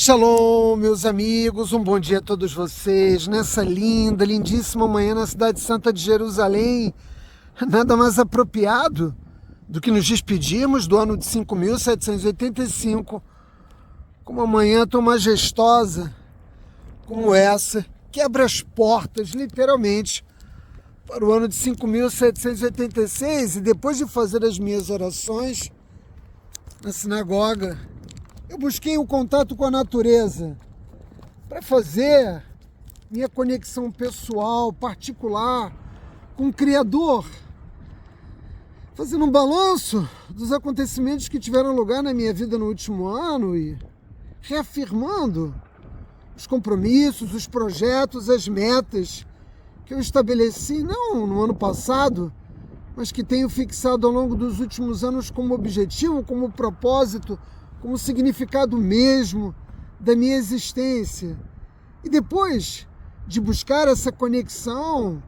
Shalom, meus amigos, um bom dia a todos vocês, nessa linda, lindíssima manhã na cidade santa de Jerusalém. Nada mais apropriado do que nos despedirmos do ano de 5.785 com uma manhã tão majestosa como essa, que abre as portas, literalmente, para o ano de 5.786, e depois de fazer as minhas orações na sinagoga, eu busquei um contato com a natureza para fazer minha conexão pessoal, particular, com o Criador, fazendo um balanço dos acontecimentos que tiveram lugar na minha vida no último ano e reafirmando os compromissos, os projetos, as metas que eu estabeleci, não no ano passado, mas que tenho fixado ao longo dos últimos anos como objetivo, como propósito, como significado mesmo da minha existência. E depois de buscar essa conexão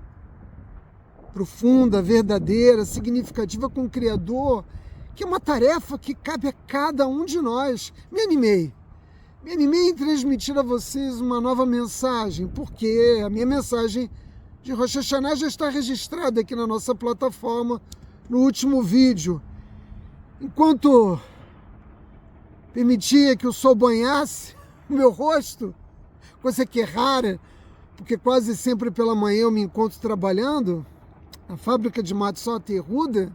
profunda, verdadeira, significativa com o Criador, que é uma tarefa que cabe a cada um de nós, me animei em transmitir a vocês uma nova mensagem, porque a minha mensagem de Rosh Hashanah já está registrada aqui na nossa plataforma, no último vídeo. Enquanto permitia que o sol banhasse o meu rosto, coisa que é rara, porque quase sempre pela manhã eu me encontro trabalhando na fábrica de Matzot Yehuda,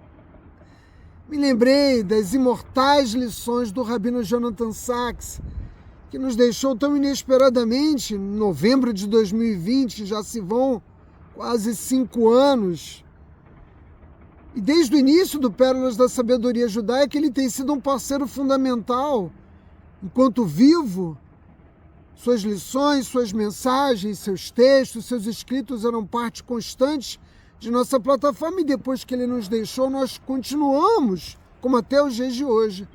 me lembrei das imortais lições do Rabino Jonathan Sacks, que nos deixou tão inesperadamente em novembro de 2020, já se vão quase 5 anos. E desde o início do Pérolas da Sabedoria Judaica, ele tem sido um parceiro fundamental. Enquanto vivo, suas lições, suas mensagens, seus textos, seus escritos eram parte constante de nossa plataforma, e depois que ele nos deixou, nós continuamos, como até os dias de hoje,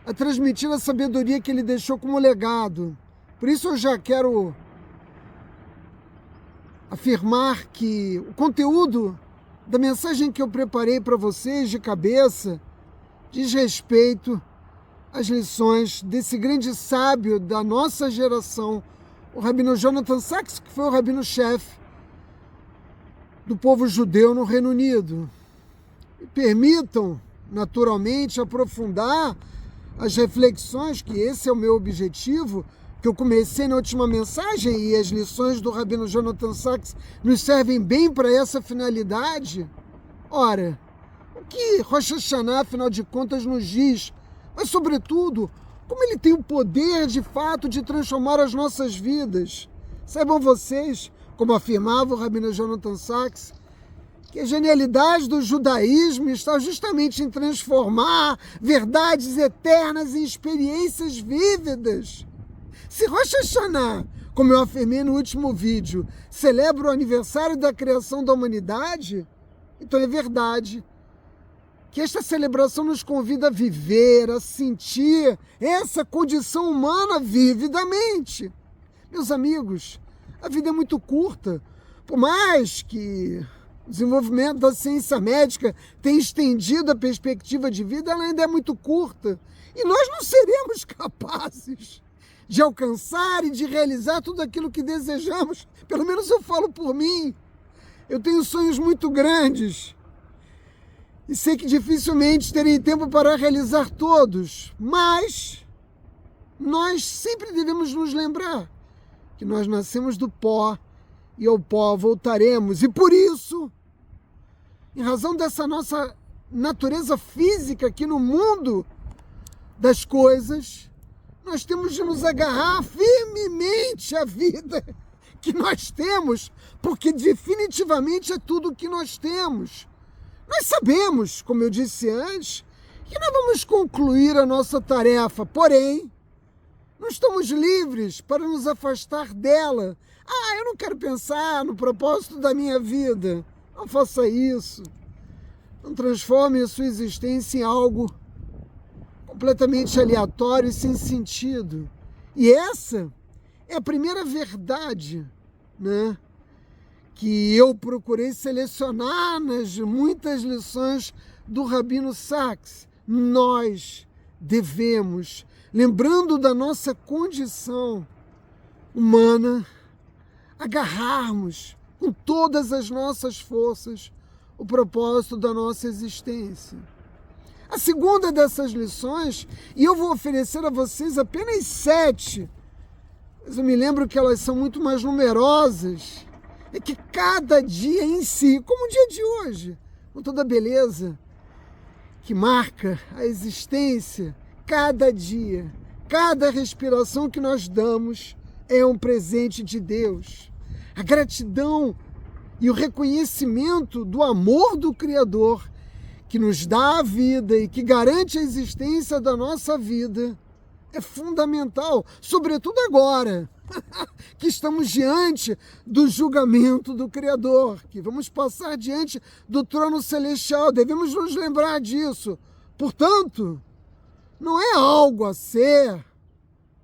a transmitir a sabedoria que ele deixou como legado. Por isso eu já quero afirmar que o conteúdo da mensagem que eu preparei para vocês de cabeça diz respeito às lições desse grande sábio da nossa geração, o Rabino Jonathan Sacks, que foi o rabino-chefe do povo judeu no Reino Unido. E permitam, naturalmente, aprofundar as reflexões, que esse é o meu objetivo, que eu comecei na última mensagem, e as lições do Rabino Jonathan Sacks nos servem bem para essa finalidade. Ora, o que Rosh Hashanah, afinal de contas, nos diz, mas, sobretudo, como ele tem o poder, de fato, de transformar as nossas vidas. Saibam vocês, como afirmava o Rabino Jonathan Sacks, que a genialidade do judaísmo está justamente em transformar verdades eternas em experiências vívidas. Se Rosh Hashanah, como eu afirmei no último vídeo, celebra o aniversário da criação da humanidade, então é verdade que esta celebração nos convida a viver, a sentir essa condição humana vividamente. Meus amigos, a vida é muito curta. Por mais que o desenvolvimento da ciência médica tenha estendido a perspectiva de vida, ela ainda é muito curta. E nós não seremos capazes de alcançar e de realizar tudo aquilo que desejamos. Pelo menos eu falo por mim. Eu tenho sonhos muito grandes e sei que dificilmente terei tempo para realizar todos, mas nós sempre devemos nos lembrar que nós nascemos do pó e ao pó voltaremos. E por isso, em razão dessa nossa natureza física aqui no mundo das coisas, nós temos de nos agarrar firmemente à vida que nós temos, porque definitivamente é tudo o que nós temos. Nós sabemos, como eu disse antes, que nós vamos concluir a nossa tarefa, porém, não estamos livres para nos afastar dela. Eu não quero pensar no propósito da minha vida. Não faça isso. Não transforme a sua existência em algo completamente aleatório e sem sentido. E essa é a primeira verdade, né, que eu procurei selecionar nas muitas lições do Rabino Sacks. Nós devemos lembrando da nossa condição humana, agarrarmos com todas as nossas forças o propósito da nossa existência. A segunda dessas lições, e eu vou oferecer a vocês apenas 7, mas eu me lembro que elas são muito mais numerosas, é que cada dia em si, como o dia de hoje, com toda a beleza que marca a existência, cada dia, cada respiração que nós damos é um presente de Deus. A gratidão e o reconhecimento do amor do Criador que nos dá a vida e que garante a existência da nossa vida é fundamental, sobretudo agora, que estamos diante do julgamento do Criador, que vamos passar diante do trono celestial, devemos nos lembrar disso. Portanto, não é algo a ser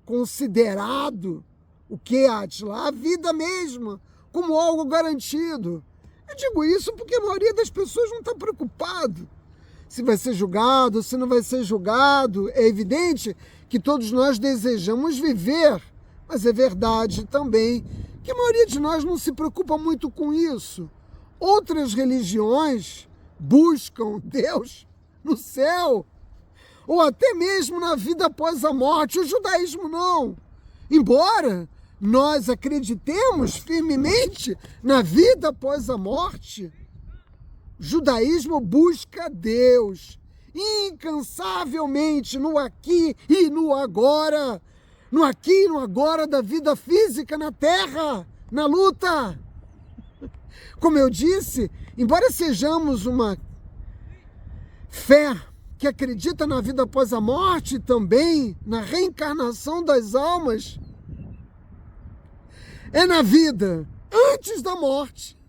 considerado, o que, Átila? A vida mesma, como algo garantido. Eu digo isso porque a maioria das pessoas não está preocupado se vai ser julgado, se não vai ser julgado. É evidente que todos nós desejamos viver, mas é verdade também que a maioria de nós não se preocupa muito com isso. Outras religiões buscam Deus no céu, ou até mesmo na vida após a morte. O judaísmo não. Embora nós acreditemos firmemente na vida após a morte, o judaísmo busca Deus incansavelmente no aqui e no agora. No aqui e no agora da vida física na terra, na luta. Como eu disse, embora sejamos uma fé que acredita na vida após a morte, também na reencarnação das almas, é na vida antes da morte.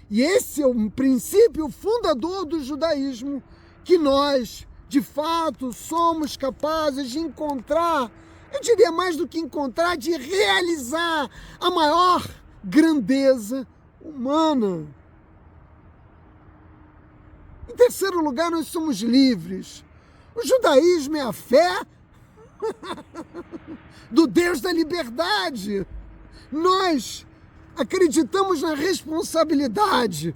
E esse é um princípio fundador do judaísmo que nós, de fato, somos capazes de encontrar, eu diria mais do que encontrar, de realizar a maior grandeza humana. Em terceiro lugar, nós somos livres. O judaísmo é a fé do Deus da liberdade. Nós acreditamos na responsabilidade,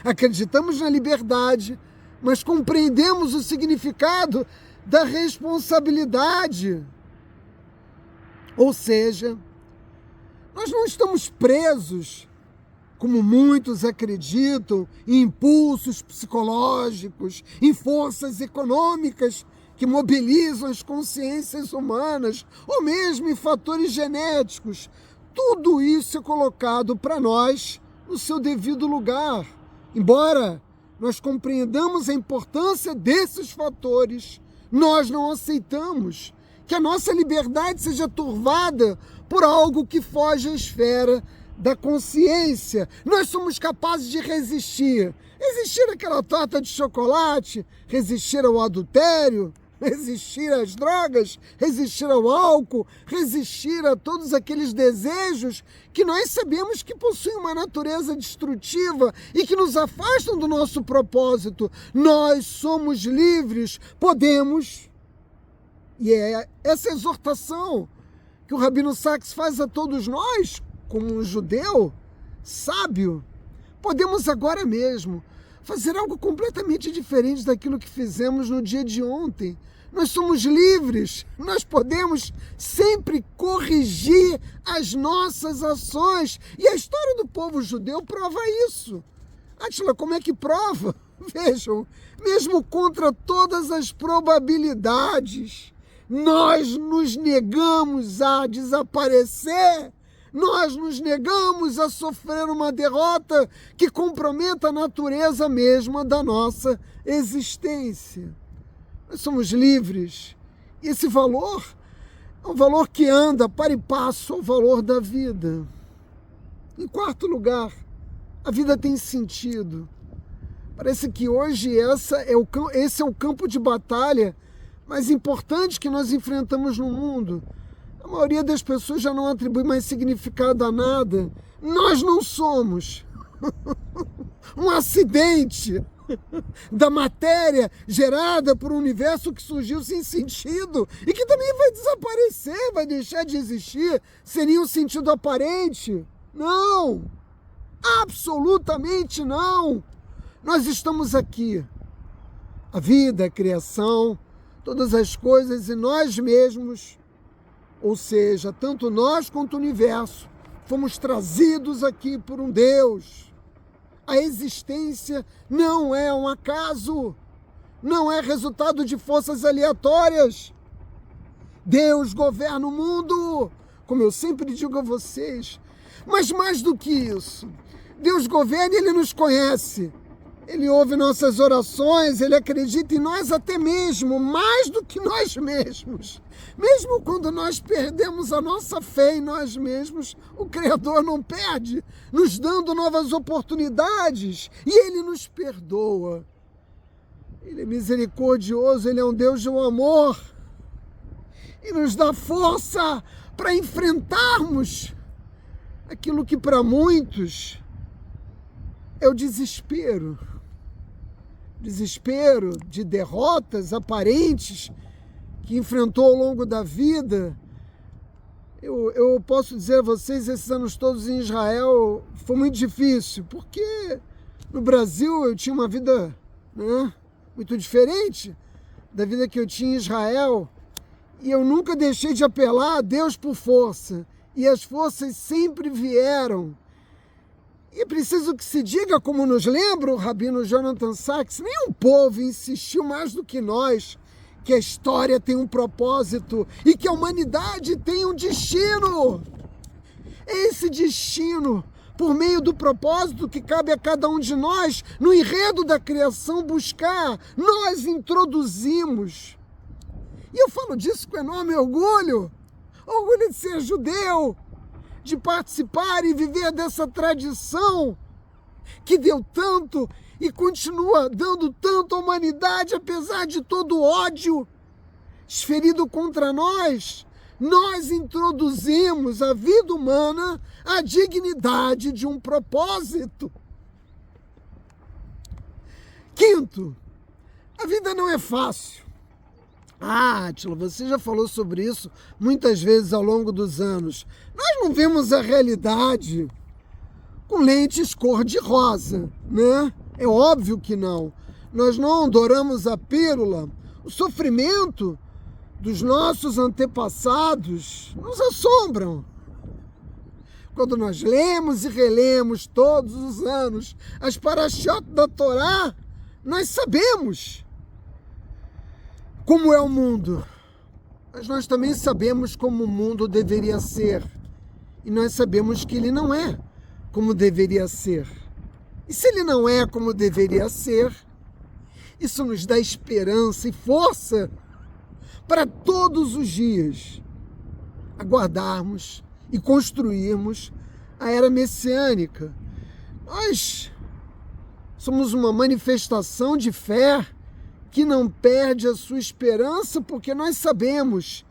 acreditamos na liberdade, mas compreendemos o significado da responsabilidade. Ou seja, nós não estamos presos, como muitos acreditam, em impulsos psicológicos, em forças econômicas que mobilizam as consciências humanas, ou mesmo em fatores genéticos. Tudo isso é colocado para nós no seu devido lugar. Embora nós compreendamos a importância desses fatores, nós não aceitamos que a nossa liberdade seja turvada por algo que foge à esfera da consciência. Nós somos capazes de resistir. Resistir àquela torta de chocolate, resistir ao adultério, resistir às drogas, resistir ao álcool, resistir a todos aqueles desejos que nós sabemos que possuem uma natureza destrutiva e que nos afastam do nosso propósito. Nós somos livres, podemos, e é essa exortação que o Rabino Sacks faz a todos nós, como um judeu sábio, podemos agora mesmo fazer algo completamente diferente daquilo que fizemos no dia de ontem. Nós somos livres, nós podemos sempre corrigir as nossas ações. E a história do povo judeu prova isso. Átila, como é que prova? Vejam, mesmo contra todas as probabilidades, nós nos negamos a desaparecer. Nós nos negamos a sofrer uma derrota que comprometa a natureza mesma da nossa existência. Nós somos livres. E esse valor é um valor que anda para e passo ao valor da vida. Em quarto lugar, a vida tem sentido. Parece que hoje esse é o campo de batalha mais importante que nós enfrentamos no mundo. A maioria das pessoas já não atribui mais significado a nada. Nós não somos um acidente. da matéria gerada por um universo que surgiu sem sentido e que também vai desaparecer, vai deixar de existir sem nenhum sentido aparente. Não! Absolutamente não! Nós estamos aqui. A vida, a criação, todas as coisas e nós mesmos, ou seja, tanto nós quanto o universo, fomos trazidos aqui por um Deus. A existência não é um acaso, não é resultado de forças aleatórias. Deus governa o mundo, como eu sempre digo a vocês. Mas mais do que isso, Deus governa e Ele nos conhece. Ele ouve nossas orações, Ele acredita em nós até mesmo, mais do que nós mesmos. Mesmo quando nós perdemos a nossa fé em nós mesmos, o Criador não perde, nos dando novas oportunidades, e Ele nos perdoa. Ele é misericordioso, Ele é um Deus de amor, e nos dá força para enfrentarmos aquilo que para muitos é o desespero. Desespero de derrotas aparentes que enfrentou ao longo da vida. Eu posso dizer a vocês, esses anos todos em Israel foi muito difícil, porque no Brasil eu tinha uma vida, né, muito diferente da vida que eu tinha em Israel, e eu nunca deixei de apelar a Deus por força, e as forças sempre vieram. E é preciso que se diga, como nos lembra o rabino Jonathan Sacks, nenhum povo insistiu mais do que nós, que a história tem um propósito e que a humanidade tem um destino. Esse destino, por meio do propósito que cabe a cada um de nós, no enredo da criação buscar, nós introduzimos. E eu falo disso com enorme orgulho de ser judeu, de participar e viver dessa tradição que deu tanto e continua dando tanto à humanidade, apesar de todo o ódio esferido contra nós. Nós introduzimos à vida humana a dignidade de um propósito. Quinto, a vida não é fácil. Átila, você já falou sobre isso muitas vezes ao longo dos anos. Nós não vemos a realidade com lentes cor-de-rosa, né? É óbvio que não. Nós não adoramos a pílula. O sofrimento dos nossos antepassados nos assombram. Quando nós lemos e relemos todos os anos as parashot da Torá, nós sabemos como é o mundo, mas nós também sabemos como o mundo deveria ser. E nós sabemos que ele não é como deveria ser. E se ele não é como deveria ser, isso nos dá esperança e força para todos os dias aguardarmos e construirmos a era messiânica. Nós somos uma manifestação de fé que não perde a sua esperança, porque nós sabemos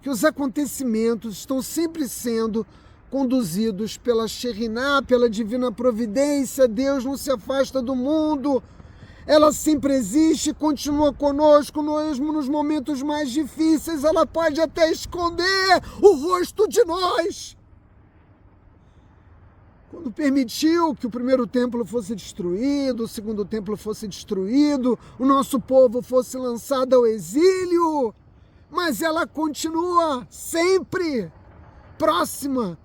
que os acontecimentos estão sempre sendo conduzidos pela Shekhinah, pela divina providência. Deus não se afasta do mundo, ela sempre existe, continua conosco, mesmo nos momentos mais difíceis. Ela pode até esconder o rosto de nós. Quando permitiu que o primeiro templo fosse destruído, o segundo templo fosse destruído, o nosso povo fosse lançado ao exílio, mas ela continua sempre próxima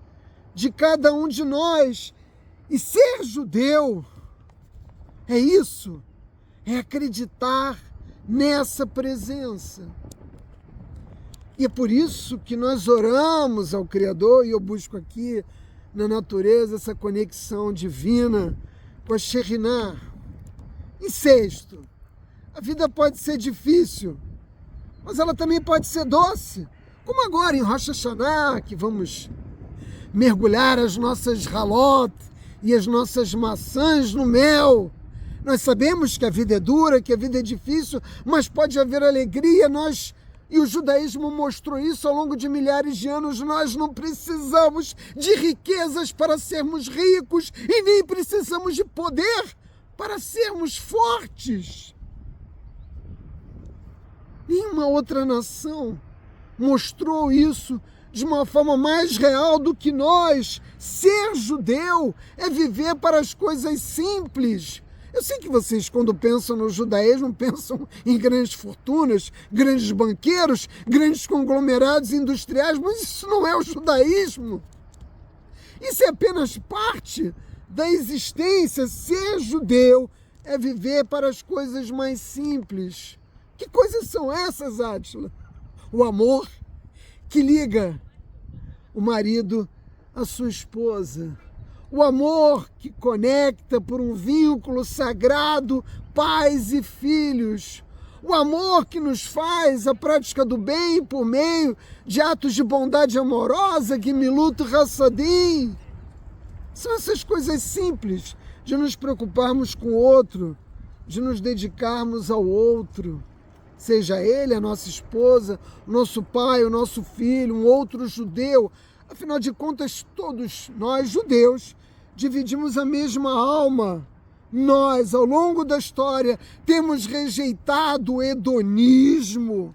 de cada um de nós. E ser judeu é isso, é acreditar nessa presença. E é por isso que nós oramos ao Criador, e eu busco aqui na natureza essa conexão divina com a Shekhinah. Em sexto, a vida pode ser difícil, mas ela também pode ser doce, como agora em Rosh Hashanah, que vamos mergulhar as nossas halot e as nossas maçãs no mel. Nós sabemos que a vida é dura, que a vida é difícil, mas pode haver alegria. E o judaísmo mostrou isso ao longo de milhares de anos. Nós não precisamos de riquezas para sermos ricos e nem precisamos de poder para sermos fortes. Nenhuma outra nação mostrou isso de uma forma mais real do que nós. Ser judeu é viver para as coisas simples. Eu sei que vocês, quando pensam no judaísmo, pensam em grandes fortunas, grandes banqueiros, grandes conglomerados industriais, mas isso não é o judaísmo. Isso é apenas parte da existência. Ser judeu é viver para as coisas mais simples. Que coisas são essas, Átila? O amor que liga o marido à sua esposa. O amor que conecta por um vínculo sagrado pais e filhos. O amor que nos faz a prática do bem por meio de atos de bondade amorosa, Gemilut Hassadim. São essas coisas simples de nos preocuparmos com o outro, de nos dedicarmos ao outro. Seja ele, a nossa esposa, o nosso pai, o nosso filho, um outro judeu. Afinal de contas, todos nós, judeus, dividimos a mesma alma. Nós, ao longo da história, temos rejeitado o hedonismo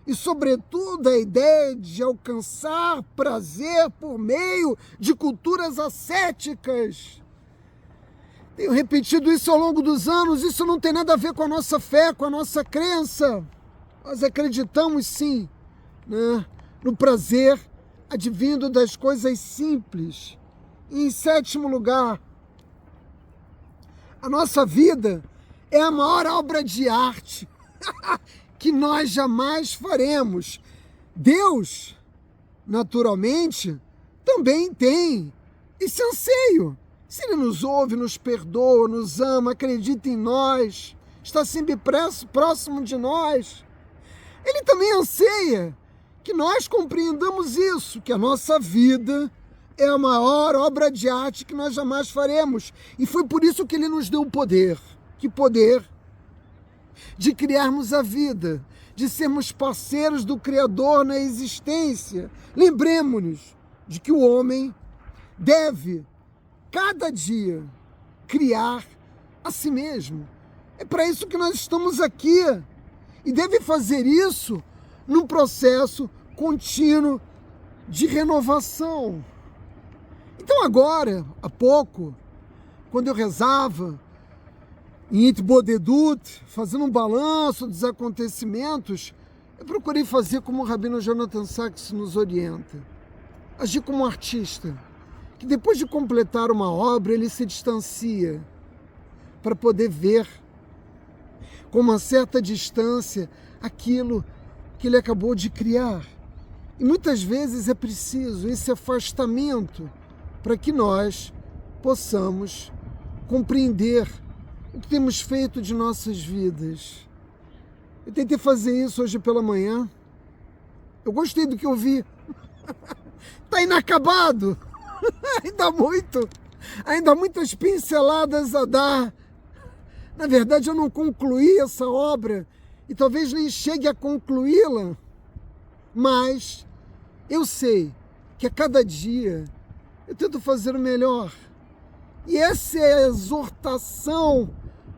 e, sobretudo, a ideia de alcançar prazer por meio de culturas ascéticas. Tenho repetido isso ao longo dos anos, isso não tem nada a ver com a nossa fé, com a nossa crença. Nós acreditamos, sim, né, no prazer advindo das coisas simples. E, em sétimo lugar, a nossa vida é a maior obra de arte que nós jamais faremos. Deus, naturalmente, também tem esse anseio. Se Ele nos ouve, nos perdoa, nos ama, acredita em nós, está sempre próximo de nós, Ele também anseia que nós compreendamos isso, que a nossa vida é a maior obra de arte que nós jamais faremos. E foi por isso que Ele nos deu o poder. Que poder? De criarmos a vida, de sermos parceiros do Criador na existência. Lembremos-nos de que o homem deve, cada dia, criar a si mesmo. É para isso que nós estamos aqui. E deve fazer isso num processo contínuo de renovação. Então agora, há pouco, quando eu rezava em Itbodedut, fazendo um balanço dos acontecimentos, eu procurei fazer como o Rabino Jonathan Sacks nos orienta. Agir como um artista, que depois de completar uma obra, ele se distancia para poder ver com uma certa distância aquilo que ele acabou de criar. E muitas vezes é preciso esse afastamento para que nós possamos compreender o que temos feito de nossas vidas. Eu tentei fazer isso hoje pela manhã. Eu gostei do que eu vi. Está inacabado. Ainda muitas pinceladas a dar. Na verdade, eu não concluí essa obra e talvez nem chegue a concluí-la, mas eu sei que a cada dia eu tento fazer o melhor. E essa é a exortação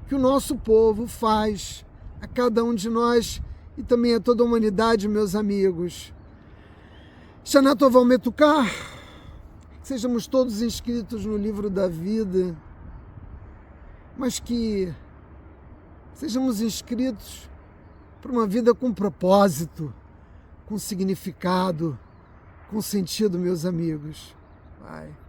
que o nosso povo faz a cada um de nós e também a toda a humanidade, meus amigos. Shana Tova Umetukah, que sejamos todos inscritos no livro da vida, mas que sejamos inscritos para uma vida com propósito, com significado, com sentido, meus amigos. Vai.